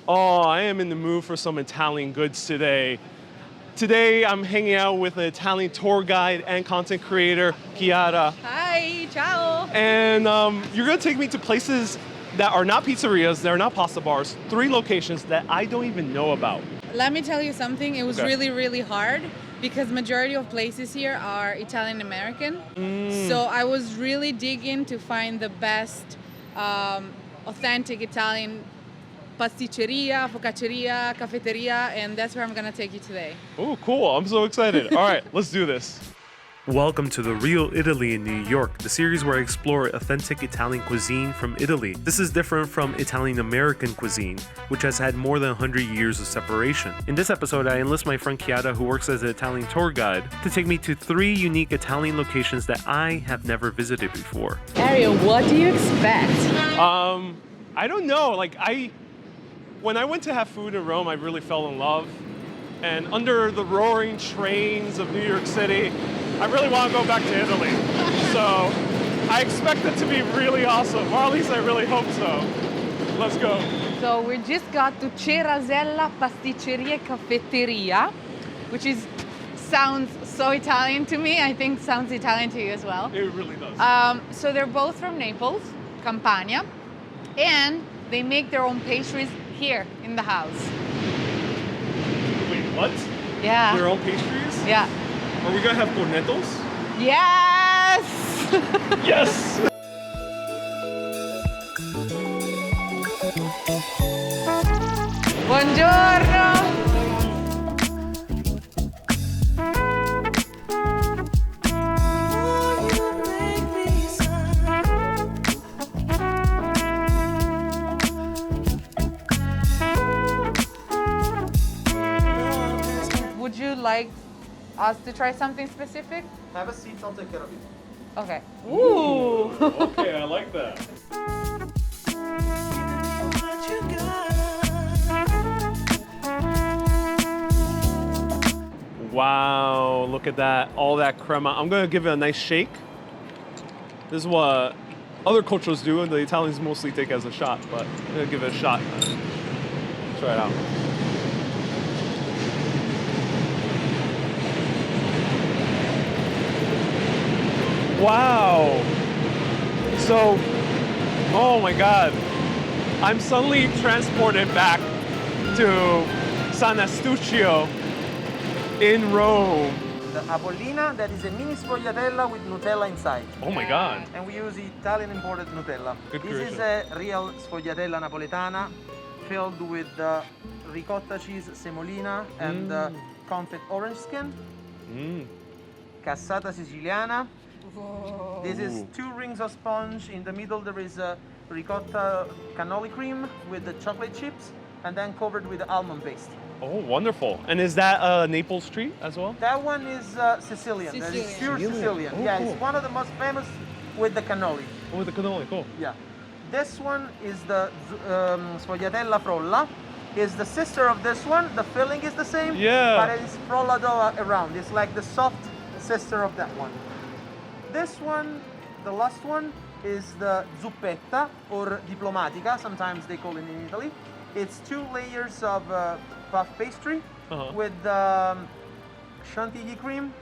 Oh, I am in the mood for some Italian goods today. Today, I'm hanging out with an Italian tour guide and content creator, Chiara. Hi, ciao. And you're gonna take me to places that are not pizzerias, they're not pasta bars, 3 locations that I don't even know about. Let me tell you something. It was Okay. really hard because majority of places here are Italian American. So I was really digging to find the best authentic Italian pasticceria, focacceria, cafeteria, and that's where I'm gonna take you today. Oh, cool, I'm so excited. All right, let's do this. Welcome to The Real Italy in New York, the series where I explore authentic Italian cuisine from Italy. This is different from Italian American cuisine, which has had more than 100 years of separation. In this episode, I enlist my friend Chiara, who works as an Italian tour guide, to take me to 3 unique Italian locations that I have never visited before. Ariel, what do you expect? I don't know, when I went to have food in Rome, I really fell in love. And under the roaring trains of New York City, I really want to go back to Italy. So I expect it to be really awesome, or at least I really hope so. Let's go. So we just got to Cerasella Pasticceria Cafeteria, which sounds so Italian to me. I think sounds Italian to you as well. It really does. So they're both from Naples, Campania, and they make their own pastries here in the house. Wait, what? Yeah. Their own pastries? Yeah. Are we gonna have cornettos? Yes! Yes! Buongiorno! Would you like us to try something specific? Have a seat, I'll take care of it. Okay. Ooh! Okay, I like that. Wow, look at that, all that crema. I'm gonna give it a nice shake. This is what other cultures do, and the Italians mostly take as a shot, but I'm gonna give it a shot. Try it out. Wow. So, oh my God. I'm suddenly transported back to San Pistachio in Rome. The Apollina, that is a mini sfogliatella with Nutella inside. Oh my God. And we use Italian imported Nutella. Good This is a real sfogliatella napoletana filled with ricotta cheese semolina and confit orange skin. Cassata siciliana. Whoa. This is 2 rings of sponge. In the middle there is a ricotta cannoli cream with the chocolate chips and then covered with almond paste. Oh, wonderful. And is that Naples treat as well? That one is Sicilian. That is pure Sicilian. Sicilian. Oh, Yeah, cool. it's one of the most famous with the cannoli. Oh, with the cannoli, cool. Yeah. This one is the sfogliatella frolla. Is the sister of this one. The filling is the same. Yeah. But it is frollado around. It's like the soft sister of that one. This one, the last one, is the zuppetta or diplomatica. Sometimes they call it in Italy. It's 2 layers of puff pastry with chantilly cream,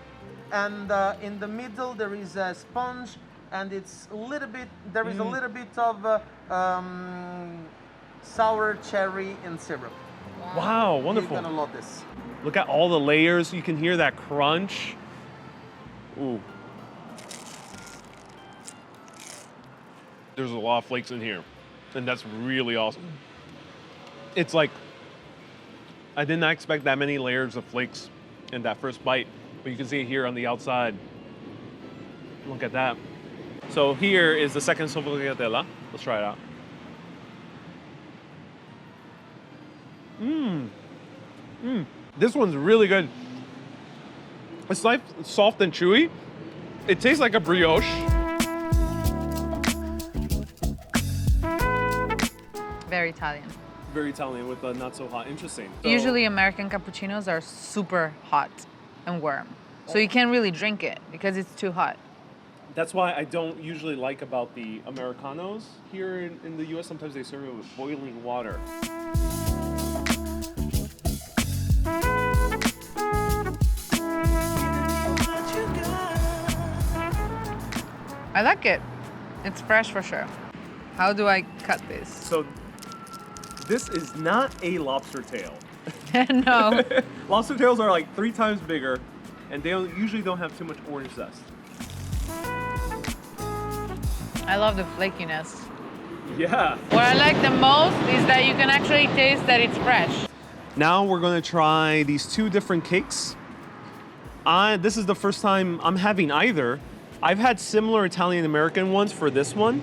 and in the middle there is a sponge, and it's a little bit. There is a little bit of sour cherry and syrup. Wow, wonderful. You're gonna love this. Look at all the layers. You can hear that crunch. Ooh. There's a lot of flakes in here, and that's really awesome. It's like, I did not expect that many layers of flakes in that first bite, but you can see it here on the outside. Look at that. So here is the second sfogliatella. Let's try it out. This one's really good. It's like soft and chewy. It tastes like a brioche. Very Italian. Very Italian with the not so hot. Interesting. So- Usually American cappuccinos are super hot and warm. So you can't really drink it because it's too hot. That's why I don't usually like about the Americanos here in the US. Sometimes they serve it with boiling water. I like it. It's fresh for sure. How do I cut this? So this is not a lobster tail. No. Lobster tails are like 3 times bigger, and they usually don't have too much orange zest. I love the flakiness. Yeah. What I like the most is that you can actually taste that it's fresh. Now we're gonna try these 2 different cakes. This is the first time I'm having either. I've had similar Italian-American ones for this one,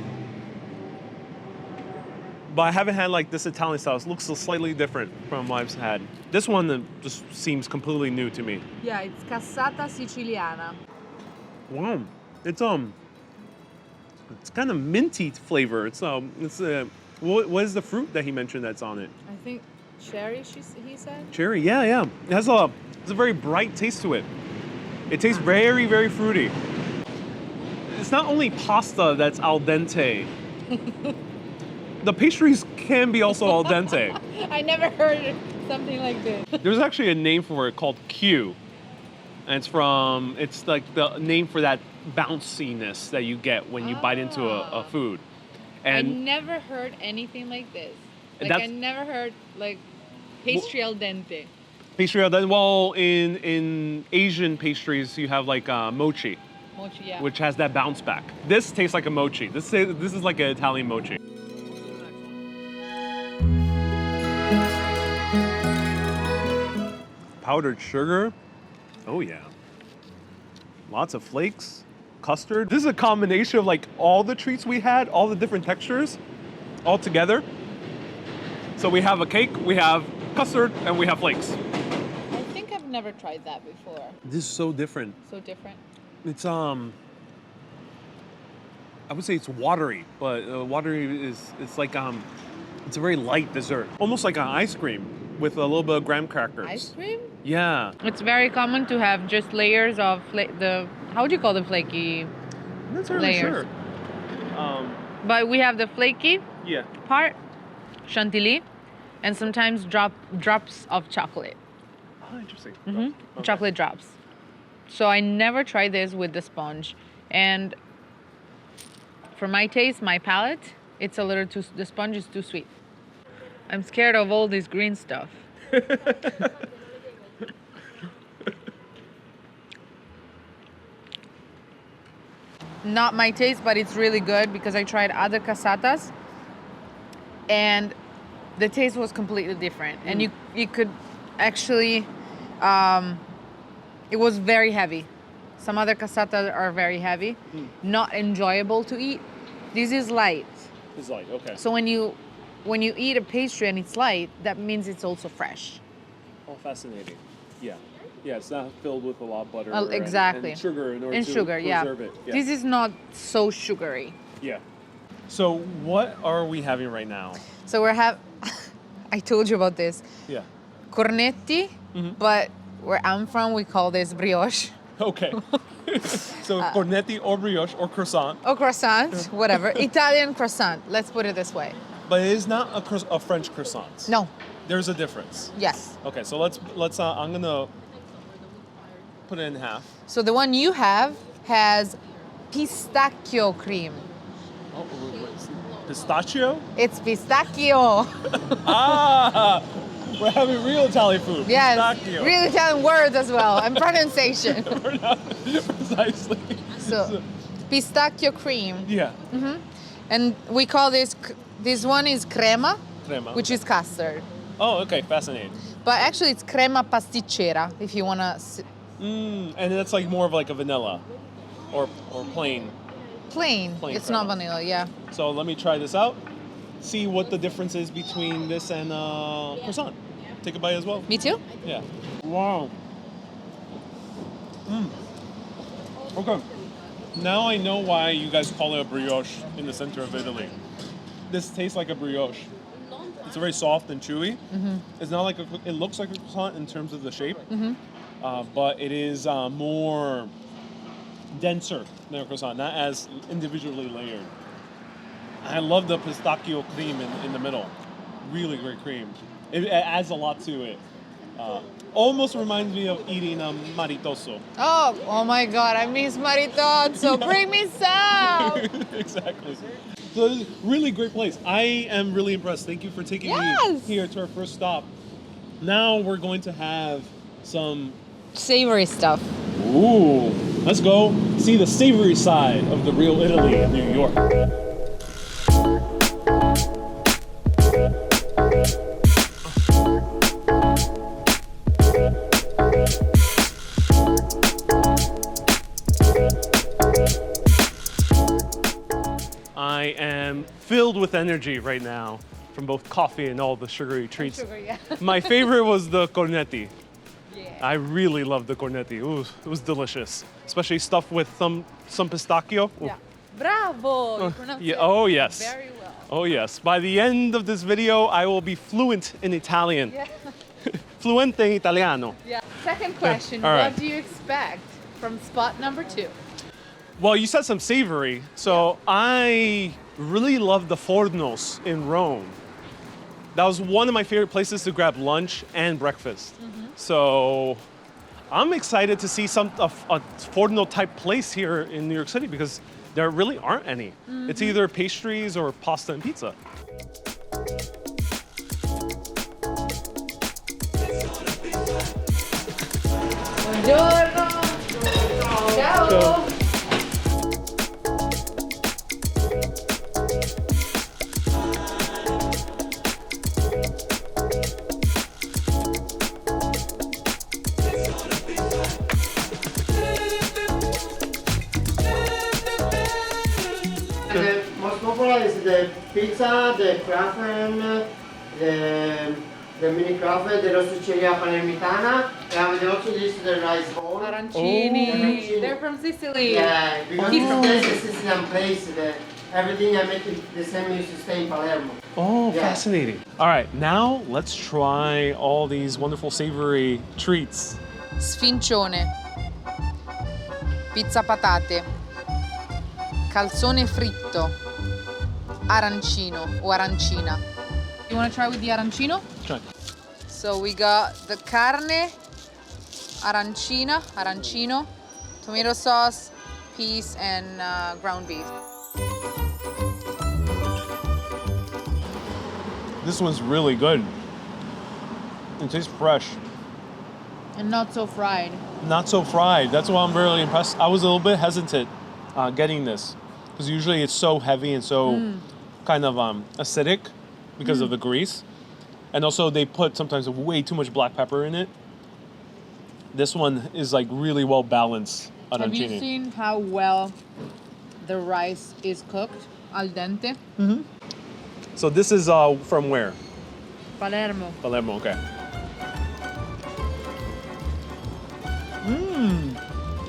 but I haven't had like this Italian style. It looks slightly different from what I've had. This one just seems completely new to me. Yeah, it's cassata siciliana. Wow, it's kind of minty flavor. What is the fruit that he mentioned that's on it? I think cherry, he said? Cherry, yeah. It has a very bright taste to it. It tastes very, very fruity. It's not only pasta that's al dente. The pastries can be also al dente. I never heard something like this. There's actually a name for it called Q. And it's like the name for that bounciness that you get when you bite into a food. I And never heard anything like this. Like That's- I never heard like pastry al dente. pastry al dente, well, in Asian pastries, you have like mochi, Mochi, yeah. which has that bounce back. This tastes like a mochi. This is like an Italian mochi. Powdered sugar. Oh yeah. Lots of flakes. Custard. This is a combination of like all the treats we had, all the different textures, all together. So we have a cake, we have custard, and we have flakes. I think I've never tried that before. This is so different. So different. It's I would say it's watery, but watery it's like it's a very light dessert, almost like an ice cream with a little bit of graham crackers. Ice cream? Yeah. It's very common to have just layers of how do you call the flaky? I'm not really Layers. sure. But we have the flaky Yeah. part, chantilly, and sometimes drops of chocolate. Oh, interesting. Hmm. Okay. Chocolate drops. So I never tried this with the sponge, and for my taste, my palate, it's a little too. The sponge is too sweet. I'm scared of all this green stuff. Not my taste, but it's really good because I tried other casatas, and the taste was completely different. And you could actually, it was very heavy. Some other casatas are very heavy, not enjoyable to eat. This is light. It's light. Okay. So when you eat a pastry and it's light, that means it's also fresh. Oh, fascinating. Yeah. Yeah, it's not filled with a lot of butter Exactly. and sugar in order to sugar, preserve it. Yeah. This is not so sugary. Yeah. So what are we having right now? So I told you about this. Yeah. Cornetti, but where I'm from, we call this brioche. Okay. So cornetti or brioche or croissant. Or croissant, whatever. Italian croissant, let's put it this way. But it is not a French croissant. No, There's a difference. yes. Okay, so let's I'm gonna put it in half. So the one you have has pistachio cream. Oh, pistachio? It's pistachio. Ah, we're having real Italian food. Yes, Pistachio. real Italian words as well, and pronunciation. Precisely. So, pistachio cream. Yeah. And we call this one is crema, Crema. which is custard. Oh, okay, fascinating. But actually it's crema pasticcera, if you want to... And that's like more of like a vanilla or plain. Plain. Plain It's crema. not vanilla, yeah. So let me try this out. See what the difference is between this and croissant. Take a bite as well. Me too? Yeah. Wow. Okay. Now I know why you guys call it a brioche in the center of Italy. This tastes like a brioche. It's very soft and chewy. It's not like it looks like a croissant in terms of the shape, but it is more denser than a croissant, not as individually layered. I love the pistachio cream in the middle. Really great cream. It adds a lot to it. Almost reminds me of eating a maritoso. Oh my God, I miss maritozzo. Bring me some. Exactly. So it's a really great place. I am really impressed. Thank you for taking me here to our first stop. Now we're going to have some Savory stuff. Ooh, let's go see the savory side of the real Italy in New York. I am filled with energy right now from both coffee and all the sugary treats. Sugar, yeah. My favorite was the cornetti. Yeah. I really loved the cornetti. Ooh, it was delicious, especially stuffed with some pistachio. Ooh. Yeah. Bravo! You pronounced Yeah. it Oh yes. very well. Oh yes. By the end of this video, I will be fluent in Italian. Yeah. Fluente in Italiano. Yeah. Second question, All right. what do you expect from spot number 2? Well, you said some savory, so I really love the fornos in Rome. That was one of my favorite places to grab lunch and breakfast. So I'm excited to see a forno type place here in New York City because there really aren't any. It's either pastries or pasta and pizza. Buongiorno! Ciao! So- The most popular is the pizza, the cracker, the mini cracker, the rosticceria palermitana, and we also use the rice bowl. Arancini. Arancini. They're from Sicily. Yeah, because Oh. this is a Sicilian place. Everything I make it the same used to stay in Palermo. Oh, Yeah. fascinating. All right, now let's try all these wonderful savory treats. Sfincione. Pizza patate. Calzone fritto. Arancino o arancina. You want to try with the arancino? Try. So we got the carne, arancino, tomato sauce, peas, and ground beef. This one's really good. It tastes fresh. And not so fried. Not so fried. That's why I'm really impressed. I was a little bit hesitant getting this because usually it's so heavy and so kind of acidic because of the grease. And also they put sometimes way too much black pepper in it. This one is like really well balanced. Have you Arancini. seen how well the rice is cooked? Al dente? So this is from where? Palermo. Palermo, okay.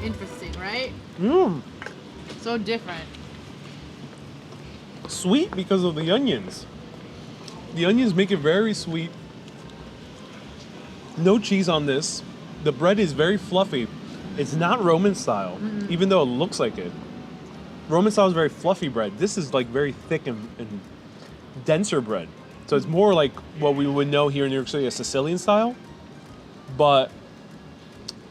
Interesting, right? Mmm. So different. Sweet because of the onions. The onions make it very sweet. No cheese on this. The bread is very fluffy. It's not Roman style, even though it looks like it. Roman style is very fluffy bread. This is like very thick and denser bread. So it's more like what we would know here in New York City, a Sicilian style. But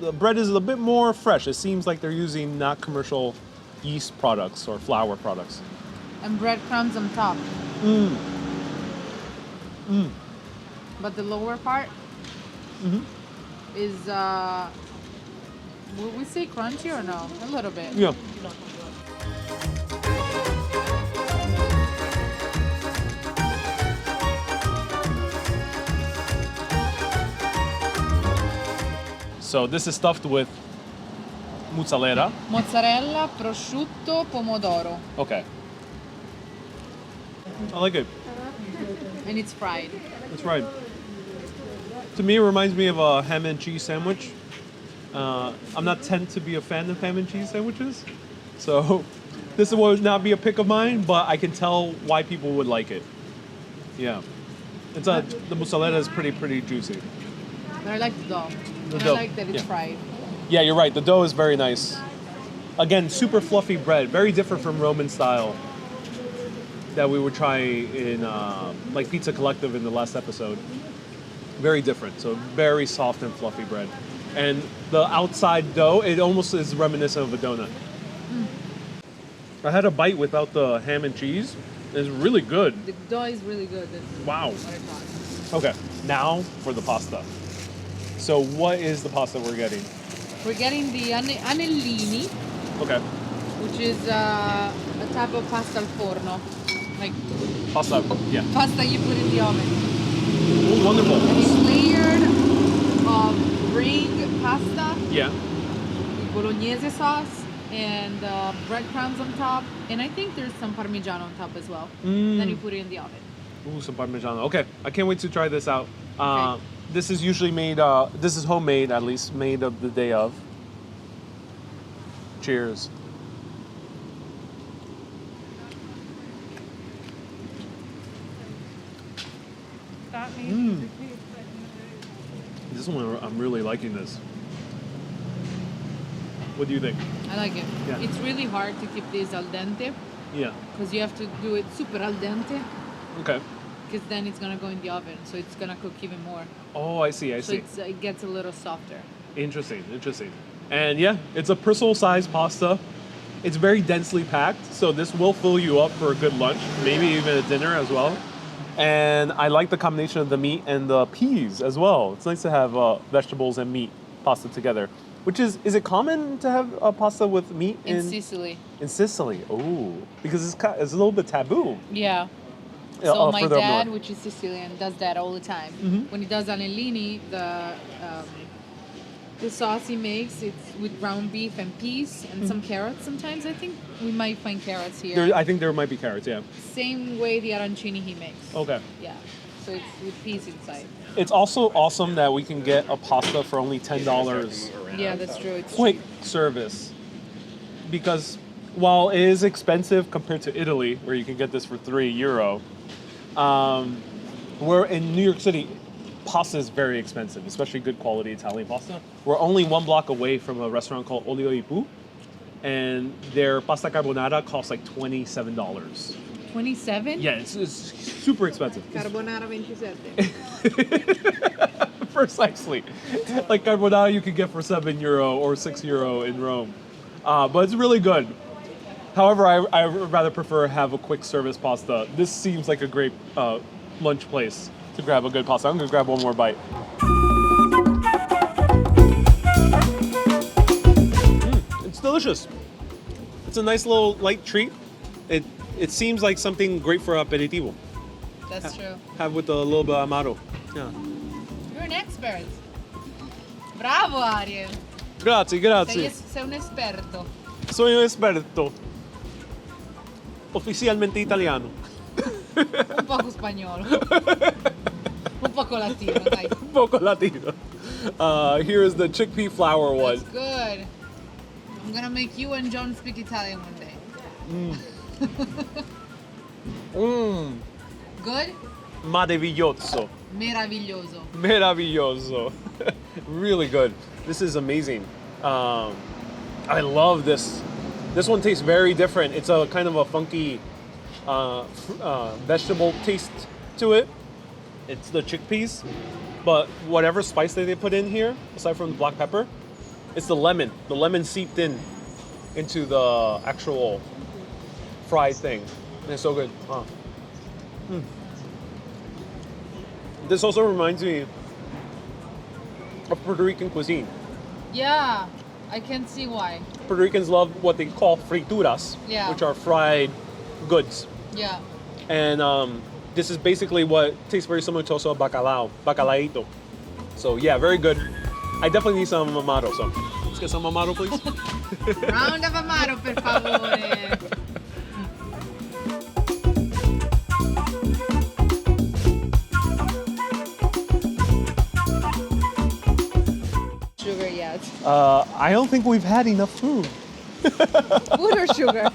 the bread is a bit more fresh. It seems like they're using not commercial yeast products or flour products. And breadcrumbs on top. But the lower part is, would we say crunchy or no? A little bit. Yeah. So this is stuffed with mozzarella. Mozzarella, prosciutto, pomodoro. Okay. I like it. And it's fried. That's right. To me, it reminds me of a ham and cheese sandwich. I'm not tend to be a fan of ham and cheese sandwiches, so this would not be a pick of mine, but I can tell why people would like it. Yeah, the mozzarella is pretty juicy. But I like the dough. And dough, I like that it's yeah. fried. Yeah, you're right. The dough is very nice. Again, super fluffy bread, very different from Roman style that we would try in like Pizza Collective in the last episode. Very different. So very soft and fluffy bread. And the outside dough, it almost is reminiscent of a donut. I had a bite without the ham and cheese. It's really good. The dough is really good. That's Wow. what I thought. Okay, now for the pasta. So what is the pasta we're getting? We're getting the anellini, Okay, which is a type of pasta al forno. Like pasta. Yeah. pasta you put in the oven. Oh, wonderful. And it's layered of ring pasta, Yeah. bolognese sauce, and breadcrumbs on top. And I think there's some parmigiano on top as well. Then you put it in the oven. Ooh, some parmigiano. Okay, I can't wait to try this out. Okay. This is usually made. This is homemade, at least made of the day of. Cheers. This one, I'm really liking this. What do you think? I like it. Yeah. It's really hard to keep this al dente Yeah. because you have to do it super al dente Okay. because then it's gonna go in the oven, so it's gonna cook even more. Oh, I see. I So see. it gets a little softer. Interesting. Interesting. And yeah, it's a personal-sized pasta. It's very densely packed, so this will fill you up for a good lunch, maybe even a dinner as well. And I like the combination of the meat and the peas as well. It's nice to have vegetables and meat pasta together. Which is it common to have a pasta with meat In Sicily. in Sicily? Oh, because it's a little bit taboo. Yeah. So my further up dad, north. which is Sicilian, does that all the time. When he does anellini, the sauce he makes, it's with ground beef and peas and some carrots sometimes. I think we might find carrots here. I think there might be carrots. Yeah. Same way the arancini he makes. Okay. Yeah. So it's with peas inside. It's also awesome that we can get a pasta for only $10. Yeah, that's true. It's Quick service, because while it is expensive compared to Italy, where you can get this for €3, we're in New York City. Pasta is very expensive, especially good quality Italian pasta. We're only 1 block away from a restaurant called Olio e Pu, and their pasta carbonara costs like $27. 27? Yeah, it's super expensive. Carbonara 27. Precisely. Like carbonara you could get for €7 or €6 in Rome. But it's really good. However, I would rather prefer have a quick service pasta. This seems like a great lunch place to grab a good pasta. I'm gonna grab one more bite. It's delicious. It's a nice little light treat. It seems like something great for aperitivo. That's true. Have with a little bit of amaro. Yeah. You're an expert. Bravo, Ariel. Grazie, grazie. Sei un esperto. Soy un esperto. Oficialmente italiano. Un poco spagnolo. Un poco latino, dai. Un poco latino. Here is the chickpea flour one. That's good. I'm gonna make you and John speak Italian one day. Good? Maravilloso. Meraviglioso. Meravilloso. Really good. This is amazing. I love this. This one tastes very different. It's a kind of a funky vegetable taste to it. It's the chickpeas, but whatever spice that they put in here, aside from the black pepper, it's the lemon. The lemon seeped into the actual fried thing. And it's so good. This also reminds me of Puerto Rican cuisine. Yeah, I can see why. Puerto Ricans love what they call frituras, Yeah. which are fried goods. Yeah. And this is basically what tastes very similar to also bacalao, bacalaito. So yeah, very good. I definitely need some amaro, so let's get some amaro, please. Round of amaro, per favore. Sugar yet. I don't think we've had enough food. Food or sugar?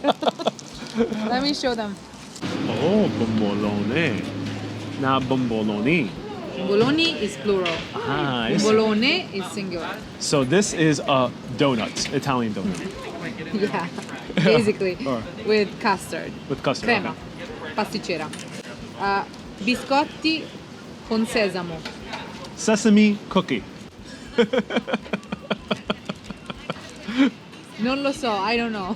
Let me show them. Oh, bombolone. Not bomboloni. Bologna is plural. Ah, I see. Bologna is singular. So this is a donut, Italian donut. Yeah, basically. Alright. With custard. With custard. Crema. Okay. Pasticcera. Biscotti con sesamo. sesame cookie. Non lo so, I don't know.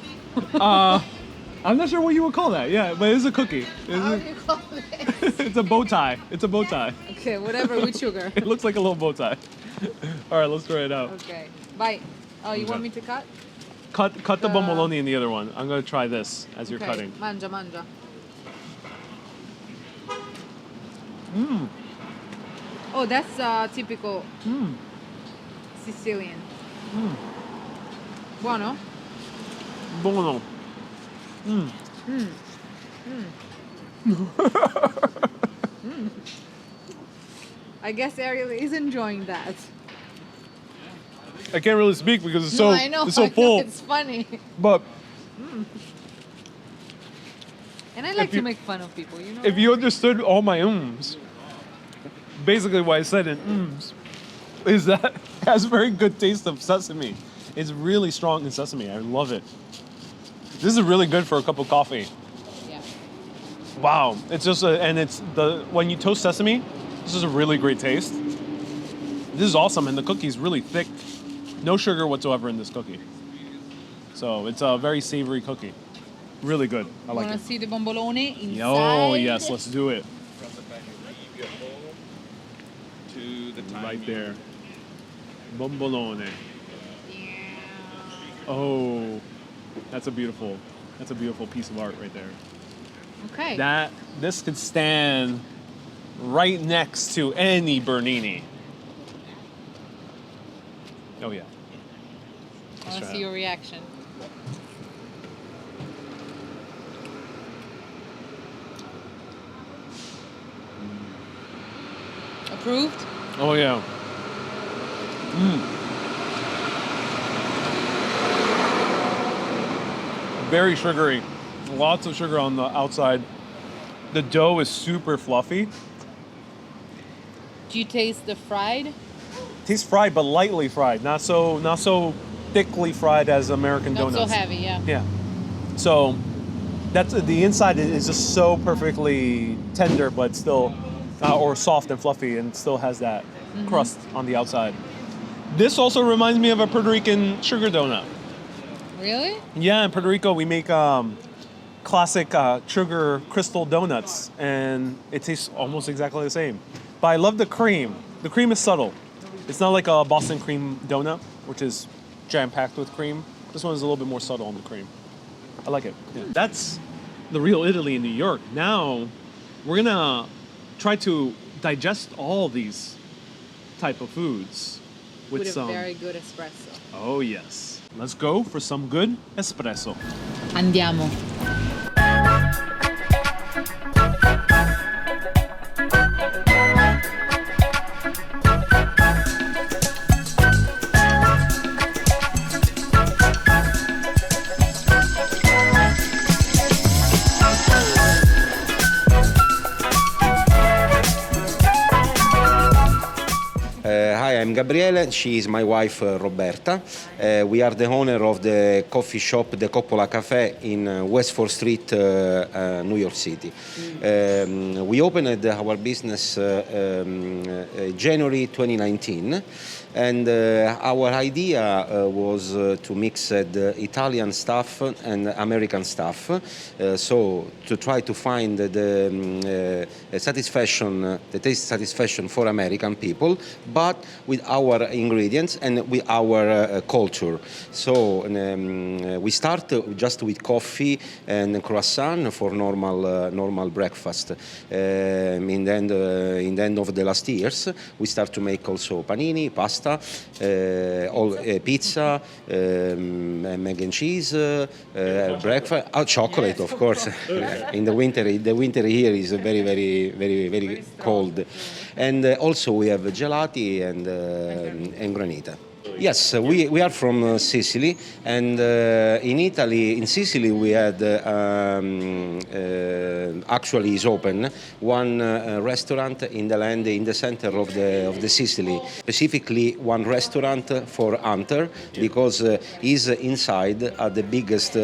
I'm not sure what you would call that. Yeah, but it's a cookie. How do you call it? It's a bow tie. It's a bow tie. Okay, whatever, with sugar. It looks like a little bow tie. All right, let's try it out. Okay, bye. Oh, you want me to cut? Cut the bomboloni in the other one. I'm gonna try this as you're Okay, cutting. mangia, mangia. Mmm. Oh, that's typical Sicilian. Buono? Buono. I guess Ariel is enjoying that. I can't really speak because it's No, I know, it's so I know, full. it's funny. But And I like If you- to make fun of people, you know? if you understood all my basically what I said in is that it has a very good taste of sesame. It's really strong in sesame. I love it. This is really good for a cup of coffee. Yeah. Wow, it's just when you toast sesame, this is a really great taste. This is awesome, and the cookie's really thick. No sugar whatsoever in this cookie. So it's a very savory cookie. Really good. I like Wanna it. see the bombolone inside? Oh yes, let's do it. From the pan, you leave your bowl to the time Right you- there. Bombolone. Oh, that's a beautiful piece of art right there. Okay. This could stand right next to any Bernini. Oh yeah. I want to try see it. your reaction. Approved? Oh yeah. Very sugary. Lots of sugar on the outside. The dough is super fluffy. Do you taste the fried? Tastes fried, but lightly fried. Not so thickly fried as American Not donuts. so heavy, yeah. Yeah. So that's the inside is just so perfectly tender, but still, or soft and fluffy, and still has that crust on the outside. This also reminds me of a Puerto Rican sugar donut. Really? Yeah, in Puerto Rico we make classic sugar crystal donuts, and it tastes almost exactly the same. But I love the cream. The cream is subtle. It's not like a Boston cream donut, which is jam-packed with cream. This one is a little bit more subtle on the cream. I like it. Yeah. That's the real Italy in New York. Now, we're gonna try to digest all these type of foods with With a some. very good espresso. Oh yes. Let's go for some good espresso. Andiamo. Hi, I'm Gabriele. She is my wife, Roberta. We are the owner of the coffee shop, the Coppola Cafe in West 4th Street, New York City. We opened our business January 2019. And our idea was to mix the Italian stuff and American stuff, so to try to find the satisfaction, the taste satisfaction for American people, but with our ingredients and with our culture. So we start just with coffee and croissant for normal breakfast. In the end of the last years, we start to make also panini, pasta, pizza, mac and cheese, breakfast, chocolate, of course. In the winter here is very cold, and also we have gelati and granita. Yes, we are from Sicily, and in Sicily we had actually is open one restaurant in the land in the center of the Sicily, specifically one restaurant for hunter, because he's inside the biggest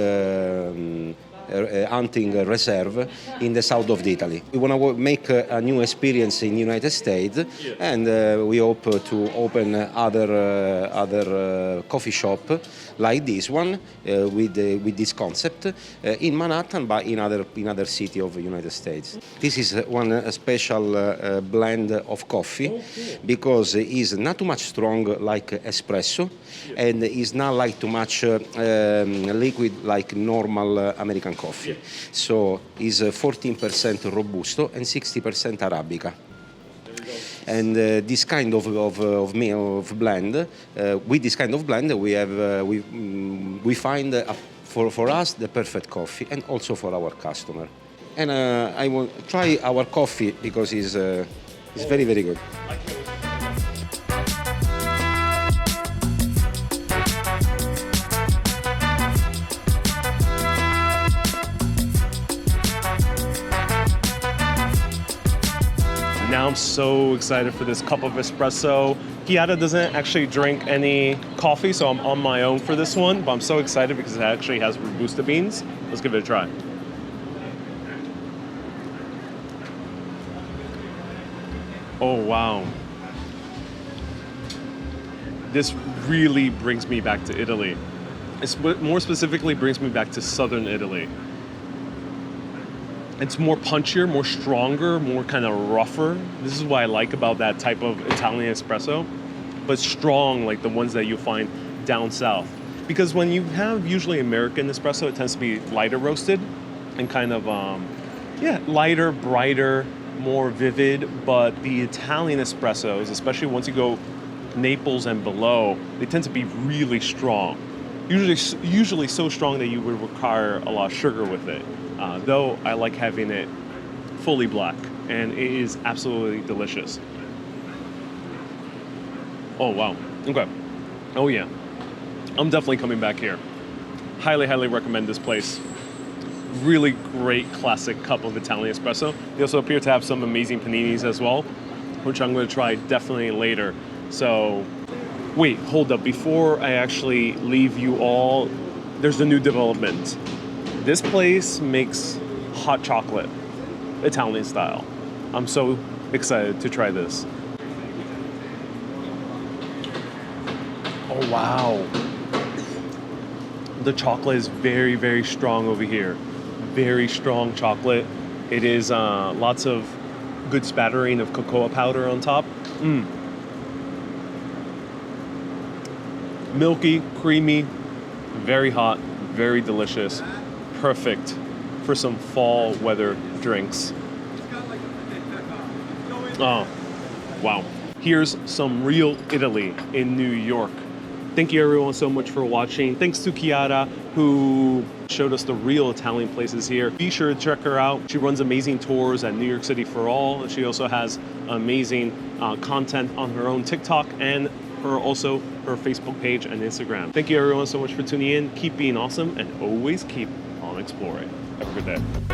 hunting reserve in the south of Italy. We want to make a new experience in the United States, and we hope to open other coffee shop like this one with this concept in Manhattan, but in other city of the United States. This is one special blend of coffee because it's not too much strong like espresso, and it's not like too much liquid like normal American coffee. So it's 14% Robusto and 60% Arabica. And this kind of blend, with this kind of blend, we find for us the perfect coffee, and also for our customer. And I will try our coffee because it's very, very good. Now I'm so excited for this cup of espresso. Chiara doesn't actually drink any coffee, so I'm on my own for this one, but I'm so excited because it actually has Robusta beans. Let's give it a try. Oh, wow. This really brings me back to Italy. More specifically brings me back to southern Italy. It's more punchier, more stronger, more kind of rougher. This is what I like about that type of Italian espresso, but strong like the ones that you find down south. Because when you have usually American espresso, it tends to be lighter roasted and kind of, lighter, brighter, more vivid. But the Italian espressos, especially once you go Naples and below, they tend to be really strong. Usually so strong that you would require a lot of sugar with it. Though I like having it fully black, and it is absolutely delicious. Oh, wow. Okay. Oh, yeah. I'm definitely coming back here. Highly, highly recommend this place. Really great classic cup of Italian espresso. They also appear to have some amazing paninis as well, which I'm going to try definitely later. So, wait, hold up. Before I actually leave you all, there's a new development. This place makes hot chocolate, Italian style. I'm so excited to try this. Oh, wow. The chocolate is very, very strong over here. Very strong chocolate. It is lots of good spattering of cocoa powder on top. Milky, creamy, very hot, very delicious. Perfect for some fall weather drinks. Oh, wow. Here's some real Italy in New York. Thank you everyone so much for watching. Thanks to Chiara, who showed us the real Italian places here. Be sure to check her out. She runs amazing tours at New York City for All. She also has amazing content on her own TikTok and her Facebook page and Instagram. Thank you everyone so much for tuning in. Keep being awesome and always keep on exploring. Have a good day.